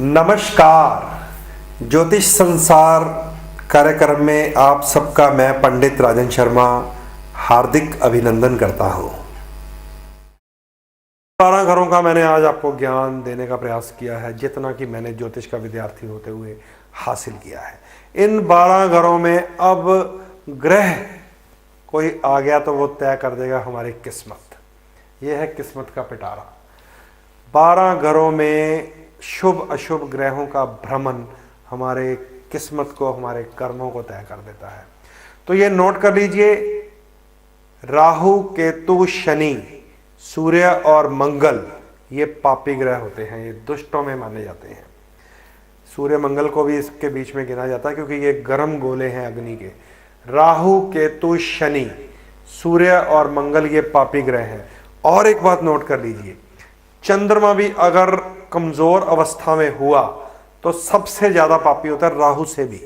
नमस्कार। ज्योतिष संसार कार्यक्रम में आप सबका मैं पंडित राजन शर्मा हार्दिक अभिनंदन करता हूँ। 12 घरों का मैंने आज आपको ज्ञान देने का प्रयास किया है, जितना कि मैंने ज्योतिष का विद्यार्थी होते हुए हासिल किया है। इन 12 घरों में अब ग्रह कोई आ गया तो वो तय कर देगा हमारी किस्मत। यह है किस्मत का पिटारा। 12 घरों में शुभ अशुभ ग्रहों का भ्रमण हमारे किस्मत को, हमारे कर्मों को तय कर देता है। तो ये नोट कर लीजिए, राहु केतु शनि सूर्य और मंगल ये पापी ग्रह होते हैं, ये दुष्टों में माने जाते हैं। सूर्य मंगल को भी इसके बीच में गिना जाता है क्योंकि ये गर्म गोले हैं अग्नि के। राहु केतु शनि सूर्य और मंगल ये पापी ग्रह हैं। और एक बात नोट कर लीजिए, चंद्रमा भी अगर कमजोर अवस्था में हुआ तो सबसे ज्यादा पापी होता है राहु से भी।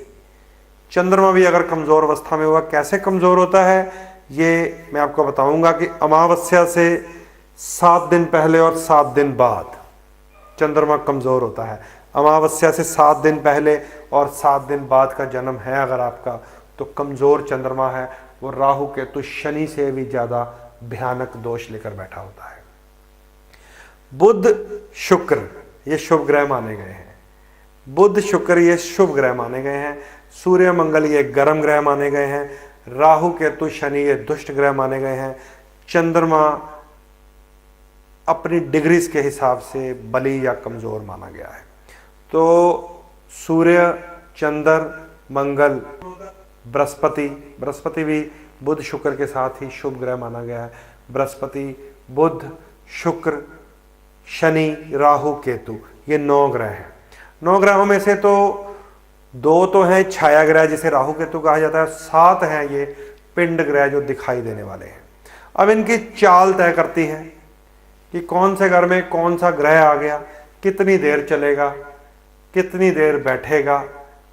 चंद्रमा भी अगर कमजोर अवस्था में हुआ, कैसे कमजोर होता है ये मैं आपको बताऊंगा कि अमावस्या से 7 दिन पहले और 7 दिन बाद चंद्रमा कमजोर होता है। अमावस्या से 7 दिन पहले और 7 दिन बाद का जन्म है अगर आपका, तो कमजोर चंद्रमा है, वो राहु केतु शनि से भी ज्यादा भयानक दोष लेकर बैठा होता है। बुध शुक्र ये शुभ ग्रह माने गए हैं। बुध शुक्र ये शुभ ग्रह माने गए हैं। सूर्य मंगल ये गर्म ग्रह माने गए हैं। राहु केतु शनि ये दुष्ट ग्रह माने गए हैं। चंद्रमा अपनी डिग्रीज के हिसाब से बली या कमजोर माना गया है। तो सूर्य चंद्र मंगल बृहस्पति भी बुध शुक्र के साथ ही शुभ ग्रह माना गया है। बृहस्पति बुध शुक्र शनि राहु केतु ये 9 ग्रह हैं। 9 ग्रहों में से तो 2 तो हैं छाया ग्रह जिसे राहु केतु कहा जाता है, 7 हैं ये पिंड ग्रह जो दिखाई देने वाले हैं। अब इनकी चाल तय करती है कि कौन से घर में कौन सा ग्रह आ गया, कितनी देर चलेगा, कितनी देर बैठेगा,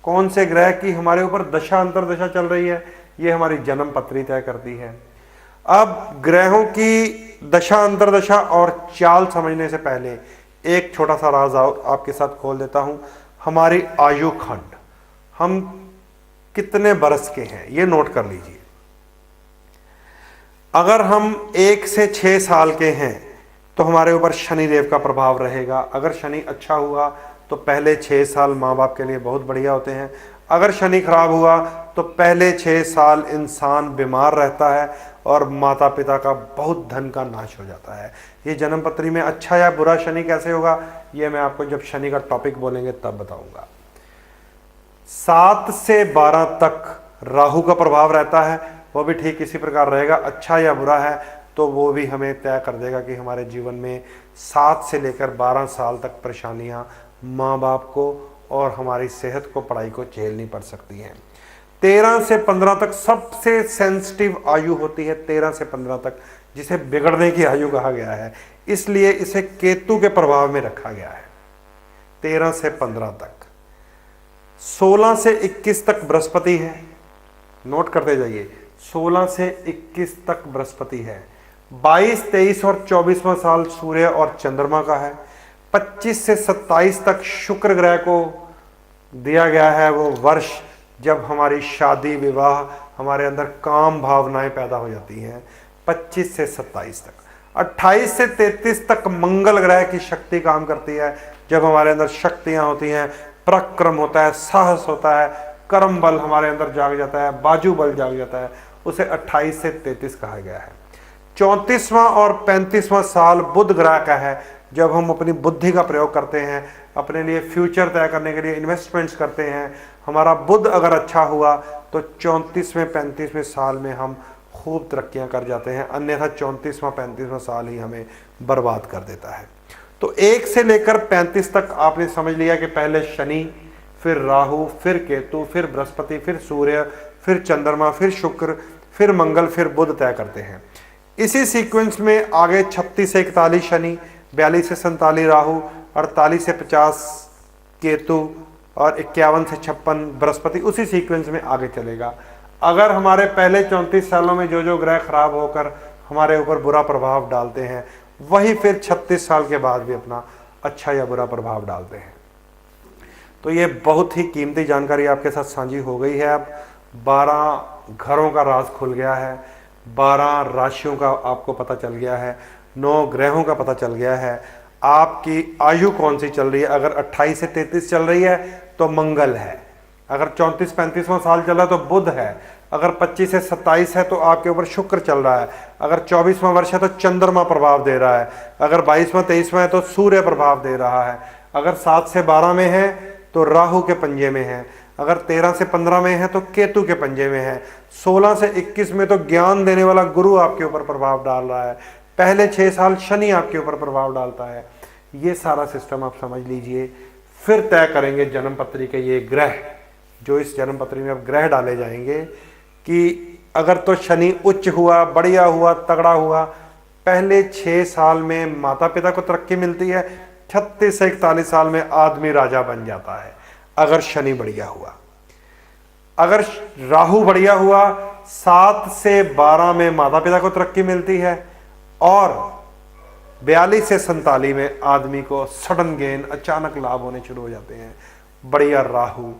कौन से ग्रह की हमारे ऊपर दशा अंतरदशा चल रही है, ये हमारी जन्म पत्री तय करती है। अब ग्रहों की दशा अंतरदशा और चाल समझने से पहले एक छोटा सा राज आपके साथ खोल देता हूं। हमारी आयु खंड, हम कितने बरस के हैं ये नोट कर लीजिए। अगर हम 1 से 6 साल के हैं तो हमारे ऊपर शनि देव का प्रभाव रहेगा। अगर शनि अच्छा हुआ तो पहले 6 साल माँ बाप के लिए बहुत बढ़िया होते हैं। अगर शनि खराब हुआ तो पहले 6 साल इंसान बीमार रहता है और माता पिता का बहुत धन का नाश हो जाता है। ये जन्म पत्री में अच्छा या बुरा शनि कैसे होगा ये मैं आपको जब शनि का टॉपिक बोलेंगे तब बताऊंगा। 7 से 12 तक राहु का प्रभाव रहता है, वो भी ठीक इसी प्रकार रहेगा। अच्छा या बुरा है तो वो भी हमें तय कर देगा कि हमारे जीवन में 7 से लेकर 12 साल तक परेशानियां माँ बाप को और हमारी सेहत को, पढ़ाई को झेलनी पड़ सकती हैं। 13 से 15 तक सबसे सेंसिटिव आयु होती है। 13 से 15 तक जिसे बिगड़ने की आयु कहा गया है, इसलिए इसे केतु के प्रभाव में रखा गया है। 13 से 15 तक 16 से 21 तक बृहस्पति है, नोट करते जाइए। 16 से 21 तक बृहस्पति है। 22, 23 और 24वां साल सूर्य और चंद्रमा का है। 25 से 27 तक शुक्र ग्रह को दिया गया है वो वर्ष जब हमारी शादी विवाह, हमारे अंदर काम भावनाएं पैदा हो जाती हैं। 25 से 27 तक 28 से 33 तक मंगल ग्रह की शक्ति काम करती है, जब हमारे अंदर शक्तियां होती हैं, पराक्रम होता है, साहस होता है, कर्म बल हमारे अंदर जाग जाता है, बाजू बल जाग जाता है, उसे 28 से 33 कहा गया है। 34वां और 35वां साल बुध ग्रह का है, जब हम अपनी बुद्धि का प्रयोग करते हैं, अपने लिए फ्यूचर तय करने के लिए इन्वेस्टमेंट्स करते हैं। हमारा बुध अगर अच्छा हुआ तो 34वें 35वें साल में हम खूब तरक्कियां कर जाते हैं, अन्यथा 34वां 35वां साल ही हमें बर्बाद कर देता है। तो 1 से लेकर 35 तक आपने समझ लिया कि पहले शनि, फिर राहु, फिर केतु, फिर बृहस्पति, फिर सूर्य, फिर चंद्रमा, फिर शुक्र, फिर मंगल, फिर बुध तय करते हैं। इसी सीक्वेंस में आगे 36 से 41 शनि, 42 से 47 राहु, 48 से 50 केतु और 51 से 56 बृहस्पति, उसी सीक्वेंस में आगे चलेगा। अगर हमारे पहले 34 सालों में जो जो ग्रह खराब होकर हमारे ऊपर बुरा प्रभाव डालते हैं, वही फिर 36 साल के बाद भी अपना अच्छा या बुरा प्रभाव डालते हैं। तो ये बहुत ही कीमती जानकारी आपके साथ साझी हो गई है। अब 12 घरों का राज खुल गया है, 12 राशियों का आपको पता चल गया है, 9 ग्रहों का पता चल गया है, आपकी आयु कौन सी चल रही है। अगर 28 से 33 चल रही है तो मंगल है, अगर 34-35वां साल चल रहा है तो बुध है, अगर 25 से 27 है तो आपके ऊपर शुक्र चल रहा है, अगर 24वां वर्ष है तो चंद्रमा प्रभाव दे रहा है, अगर 22वां 23वां है तो सूर्य प्रभाव दे रहा है, अगर 7 से 12 में है तो राहु के पंजे में है, अगर 13 से 15 में है तो केतु के पंजे में है, 16 से 21 में तो ज्ञान देने वाला गुरु आपके ऊपर प्रभाव डाल रहा है, पहले 6 साल शनि आपके ऊपर प्रभाव डालता है। ये सारा सिस्टम आप समझ लीजिए। फिर तय करेंगे जन्म पत्री के ये ग्रह, जो इस जन्म पत्री में अब ग्रह डाले जाएंगे कि अगर तो शनि उच्च हुआ, बढ़िया हुआ, तगड़ा हुआ, पहले 6 साल में माता पिता को तरक्की मिलती है, 36 से 41 साल में आदमी राजा बन जाता है अगर शनि बढ़िया हुआ। अगर राहु बढ़िया हुआ, 7 से 12 में माता पिता को तरक्की मिलती है और 42 से 47 में आदमी को सडन गेन, अचानक लाभ होने शुरू हो जाते हैं। बढ़िया राहु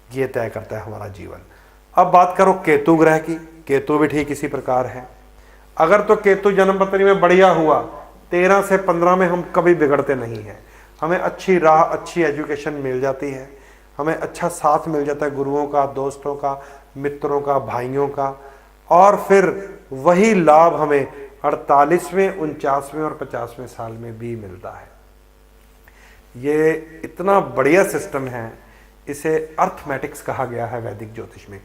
ये तय करता है हमारा जीवन। अब बात करो केतु ग्रह की, केतु भी ठीक इसी प्रकार है। अगर तो केतु जन्म पत्री में बढ़िया हुआ, 13 से 15 में हम कभी बिगड़ते नहीं हैं, हमें अच्छी राह, अच्छी एजुकेशन मिल जाती है, हमें अच्छा साथ मिल जाता है गुरुओं का, दोस्तों का, मित्रों का, भाइयों का, और फिर वही लाभ हमें 48वें, 49वें और 50वें साल में भी मिलता है। ये इतना बढ़िया सिस्टम है, इसे अर्थमेटिक्स कहा गया है वैदिक ज्योतिष में।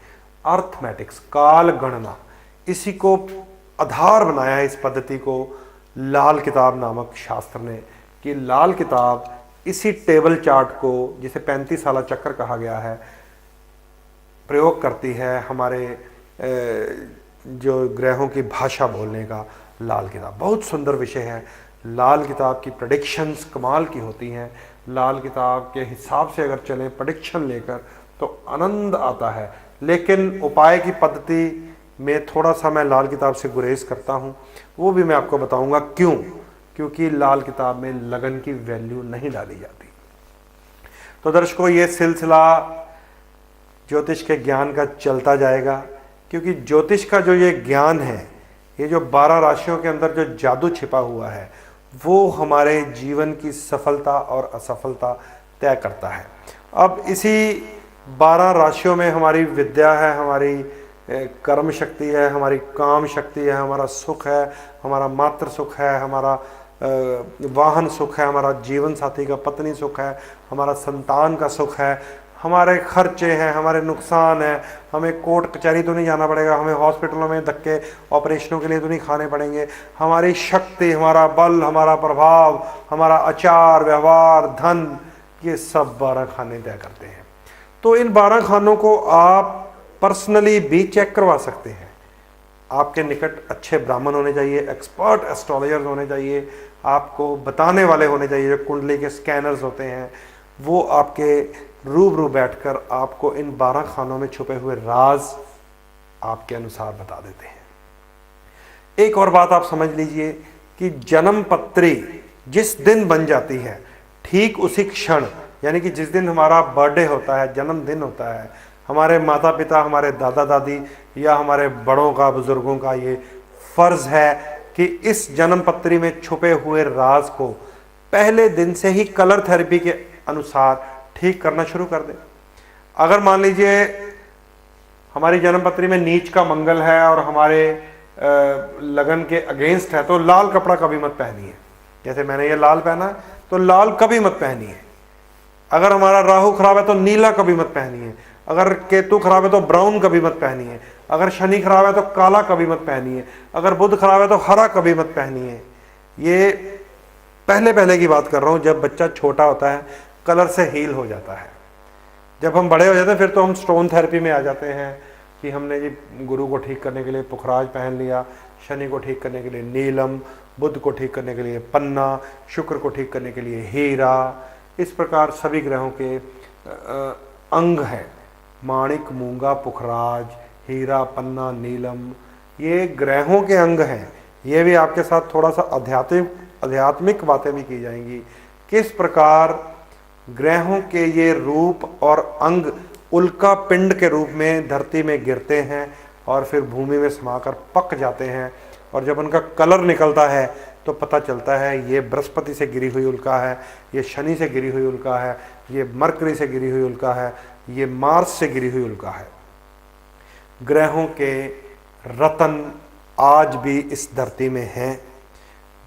अर्थमेटिक्स, काल गणना, इसी को आधार बनाया है इस पद्धति को लाल किताब नामक शास्त्र ने, कि लाल किताब इसी टेबल चार्ट को, जिसे 35 साला चक्र कहा गया है, प्रयोग करती है हमारे जो ग्रहों की भाषा बोलने का। लाल किताब बहुत सुंदर विषय है। लाल किताब की प्रेडिक्शंस कमाल की होती हैं। लाल किताब के हिसाब से अगर चलें प्रेडिक्शन लेकर तो आनंद आता है। लेकिन उपाय की पद्धति में थोड़ा सा मैं लाल किताब से गुरेज करता हूँ, वो भी मैं आपको बताऊँगा क्यों। क्योंकि लाल किताब में लगन की वैल्यू नहीं डाली जाती। तो दर्शकों, ये सिलसिला ज्योतिष के ज्ञान का चलता जाएगा, क्योंकि ज्योतिष का जो ये ज्ञान है, ये जो 12 राशियों के अंदर जो जादू छिपा हुआ है, वो हमारे जीवन की सफलता और असफलता तय करता है। अब इसी 12 राशियों में हमारी विद्या है, हमारी कर्म शक्ति है, हमारी काम शक्ति है, हमारा सुख है, हमारा मातृ सुख है, हमारा वाहन सुख है, हमारा जीवन साथी का पत्नी सुख है, हमारा संतान का सुख है, हमारे खर्चे हैं, हमारे नुकसान हैं, हमें कोर्ट कचहरी तो नहीं जाना पड़ेगा, हमें हॉस्पिटलों में धक्के ऑपरेशनों के लिए तो नहीं खाने पड़ेंगे, हमारी शक्ति, हमारा बल, हमारा प्रभाव, हमारा आचार व्यवहार, धन, ये सब 12 खाने तय करते हैं। तो इन 12 खानों को आप पर्सनली भी चेक करवा सकते हैं। आपके निकट अच्छे ब्राह्मण होने चाहिए, एक्सपर्ट एस्ट्रोलॉजर्स होने चाहिए, आपको बताने वाले होने चाहिए, जो कुंडली के स्कैनर्स होते हैं, वो आपके रूबरू बैठकर आपको इन 12 खानों में छुपे हुए राज आपके अनुसार बता देते हैं। एक और बात आप समझ लीजिए कि जन्म पत्री जिस दिन बन जाती है, ठीक उसी क्षण, यानी कि जिस दिन हमारा बर्थडे होता है, जन्मदिन होता है, हमारे माता पिता, हमारे दादा दादी या हमारे बड़ों का, बुजुर्गों का ये फर्ज है कि इस जन्म पत्री में छुपे हुए राज को पहले दिन से ही कलर थेरेपी के अनुसार ठीक करना शुरू कर दें। अगर मान लीजिए हमारी जन्म पत्री में नीच का मंगल है और हमारे लगन के अगेंस्ट है, तो लाल कपड़ा कभी मत पहनिए। जैसे मैंने ये लाल पहना है, तो लाल कभी मत पहनिए। अगर हमारा राहु खराब है तो नीला कभी मत पहनिए। अगर केतु खराब है तो ब्राउन कभी मत पहनिए। अगर शनि खराब है तो काला कभी मत पहनिए। अगर बुध खराब है तो हरा कभी मत पहनिए। ये पहले की बात कर रहा हूँ, जब बच्चा छोटा होता है कलर से हील हो जाता है। जब हम बड़े हो जाते हैं फिर तो हम स्टोन थेरेपी में आ जाते हैं कि हमने जी गुरु को ठीक करने के लिए पुखराज पहन लिया, शनि को ठीक करने के लिए नीलम, बुध को ठीक करने के लिए पन्ना, शुक्र को ठीक करने के लिए हीरा। इस प्रकार सभी ग्रहों के अंग हैं, माणिक, मूंगा, पुखराज, हीरा, पन्ना, नीलम, ये ग्रहों के अंग हैं। ये भी आपके साथ थोड़ा सा आध्यात्मिक बातें भी की जाएंगी, किस प्रकार ग्रहों के ये रूप और अंग उल्का पिंड के रूप में धरती में गिरते हैं और फिर भूमि में समाकर पक जाते हैं, और जब उनका कलर निकलता है तो पता चलता है ये बृहस्पति से गिरी हुई उल्का है, ये शनि से गिरी हुई उल्का है, ये मरकरी से गिरी हुई उल्का है, ये मार्स से गिरी हुई उल्का है। ग्रहों के रतन आज भी इस धरती में हैं,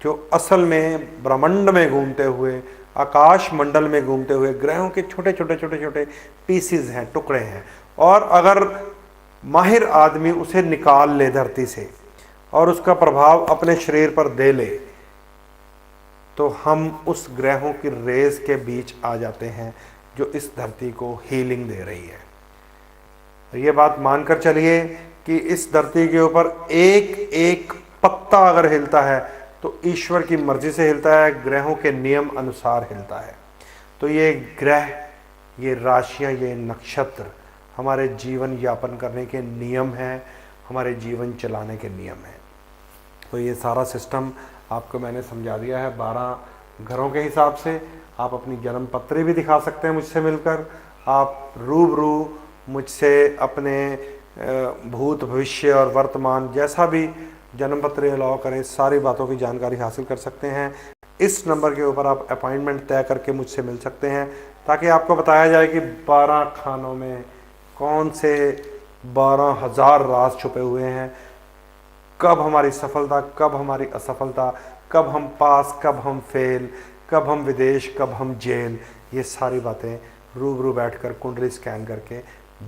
जो असल में ब्रह्मांड में घूमते हुए, आकाश मंडल में घूमते हुए ग्रहों के छोटे छोटे छोटे छोटे पीसीज हैं, टुकड़े हैं। और अगर माहिर आदमी उसे निकाल ले धरती से और उसका प्रभाव अपने शरीर पर दे ले, तो हम उस ग्रहों की रेस के बीच आ जाते हैं जो इस धरती को हीलिंग दे रही है। ये बात मानकर चलिए कि इस धरती के ऊपर एक एक पत्ता अगर हिलता है तो ईश्वर की मर्जी से हिलता है, ग्रहों के नियम अनुसार हिलता है। तो ये ग्रह, ये राशियां, ये नक्षत्र हमारे जीवन यापन करने के नियम हैं, हमारे जीवन चलाने के नियम हैं। तो ये सारा सिस्टम आपको मैंने समझा दिया है 12 घरों के हिसाब से। आप अपनी जन्म पत्री भी दिखा सकते हैं मुझसे मिलकर, आप रूबरू मुझसे अपने भूत भविष्य और वर्तमान जैसा भी जन्म पत्र अलाउ करें, सारी बातों की जानकारी हासिल कर सकते हैं। इस नंबर के ऊपर आप अपॉइंटमेंट तय करके मुझसे मिल सकते हैं, ताकि आपको बताया जाए कि 12 खानों में कौन से 12,000 राज छुपे हुए हैं, कब हमारी सफलता, कब हमारी असफलता, कब हम पास, कब हम फेल, कब हम विदेश, कब हम जेल, ये सारी बातें रूबरू बैठकर कुंडली स्कैन करके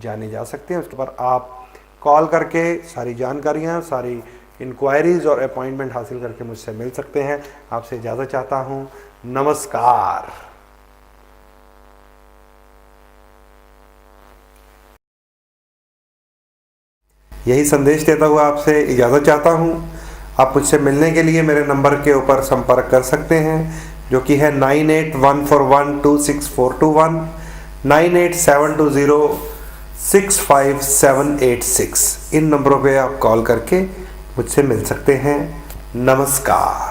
जानी जा सकती हैं। उसके पर आप कॉल करके सारी जानकारियाँ, सारी इंक्वायरीज़ और अपॉइंटमेंट हासिल करके मुझसे मिल सकते हैं। आपसे इजाज़त चाहता हूँ। नमस्कार। यही संदेश देता हुआ आपसे इजाज़त चाहता हूँ। आप मुझसे मिलने के लिए मेरे नंबर के ऊपर संपर्क कर सकते हैं, जो कि है 9814126421, 9872065786। इन नंबरों पे आप कॉल करके मुझसे मिल सकते हैं। नमस्कार।